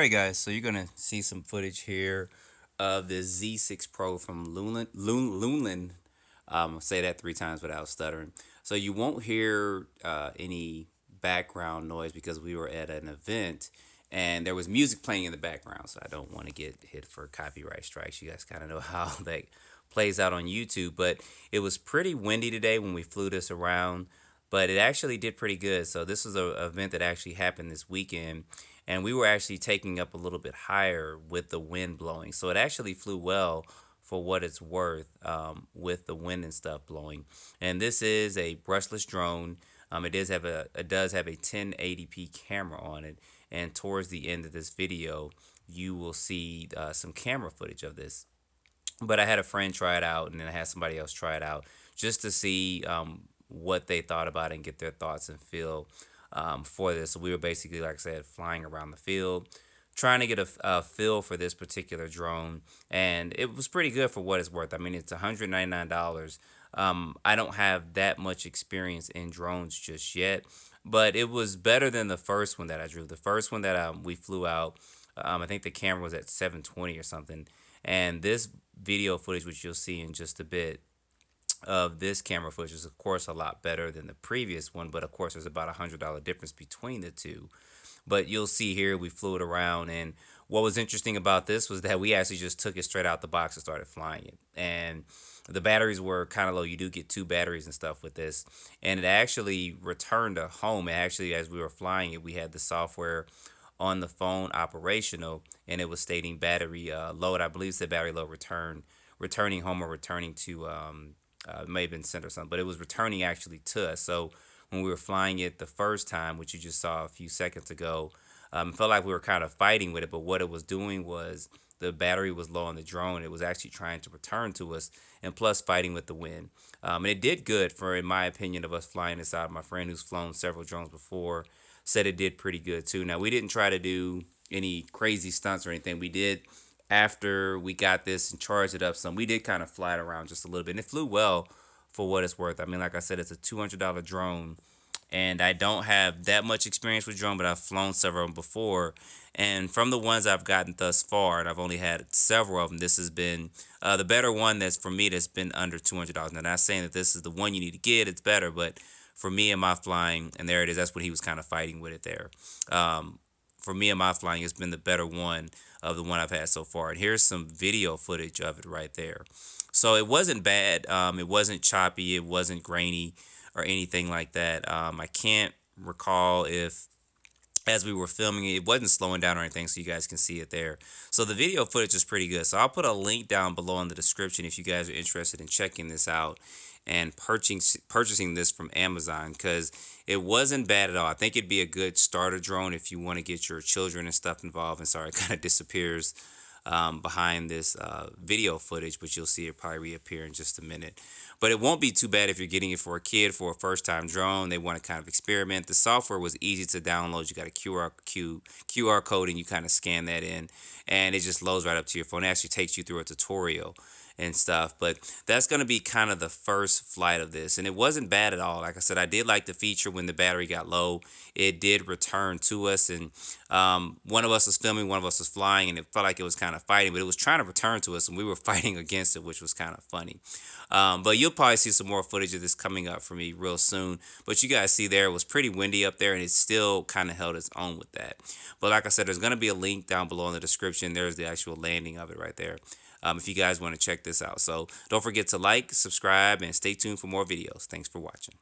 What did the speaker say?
Alright guys, so you're gonna see some footage here of the Z6pro from Loolinn. Say that 3 times without stuttering. So you won't hear any background noise because we were at an event and there was music playing in the background. So I don't want to get hit for copyright strikes. You guys kind of know how that plays out on YouTube. But it was pretty windy today when we flew this around, but it actually did pretty good. So this was an event that actually happened this weekend, and we were actually taking up a little bit higher with the wind blowing. So it actually flew well for what it's worth, with the wind and stuff blowing. And this is a brushless drone. It does have a 1080p camera on it, and towards the end of this video, you will see some camera footage of this. But I had a friend try it out, and then I had somebody else try it out just to see what they thought about it and get their thoughts and feel for this. So we were basically, like I said, flying around the field, trying to get a feel for this particular drone, and it was pretty good for what it's worth. I mean, it's $199. I don't have that much experience in drones just yet, but it was better than the first one that I drew. The first one that we flew out, I think the camera was at 720 or something, and this video footage, which you'll see in just a bit, of this camera footage is of course a lot better than the previous one, but of course there's about $100 difference between the two. But you'll see here we flew it around, and what was interesting about this was that we actually just took it straight out the box and started flying it. And the batteries were kind of low. You do get 2 batteries and stuff with this, and it actually returned to home. It actually, as we were flying it, we had the software on the phone operational, and it was stating battery load. I believe it said battery load returning home, or returning to it may have been sent or something, but it was returning actually to us. So when we were flying it the first time, which you just saw a few seconds ago, it felt like we were kind of fighting with it, but what it was doing was the battery was low on the drone. It was actually trying to return to us, and plus fighting with the wind. And it did good for, in my opinion, of us flying this out. My friend who's flown several drones before said it did pretty good too. Now, we didn't try to do any crazy stunts or anything. We did, after we got this and charged it up some, we did kind of fly it around just a little bit, and it flew well for what it's worth. I mean, like I said, it's a $200 drone, and I don't have that much experience with drone, but I've flown several of them before, and from the ones I've gotten thus far, and I've only had several of them, this has been the better one that's, for me, that's been under $200. Now, not saying that this is the one you need to get, it's better, but for me and my flying, and there it is, that's what he was kind of fighting with it there. For me and my flying, it's been the better one of the one I've had so far. And here's some video footage of it right there. So it wasn't bad. It wasn't choppy. It wasn't grainy or anything like that. I can't recall if, as we were filming it, it wasn't slowing down or anything, so you guys can see it there. So the video footage is pretty good. So I'll put a link down below in the description if you guys are interested in checking this out and purchasing this from Amazon, because it wasn't bad at all. I think it'd be a good starter drone if you want to get your children and stuff involved. And sorry, it kind of disappears behind this video footage, but you'll see it probably reappear in just a minute. But it won't be too bad if you're getting it for a kid, for a first-time drone. They want to kind of experiment. The software was easy to download. You got a QR code, and you kind of scan that in, and it just loads right up to your phone. It actually takes you through a tutorial and stuff. But that's going to be kind of the first flight of this, and it wasn't bad at all. Like I said, I did like the feature when the battery got low. It did return to us, and one of us was filming, one of us was flying, and it felt like it was kind of fighting, but it was trying to return to us, and we were fighting against it, which was kind of funny. But you'll probably see some more footage of this coming up for me real soon. But you guys see there, it was pretty windy up there, and it still kind of held its own with that. But like I said, there's going to be a link down below in the description. There's the actual landing of it right there, if you guys want to check this out. So don't forget to like, subscribe, and stay tuned for more videos. Thanks for watching.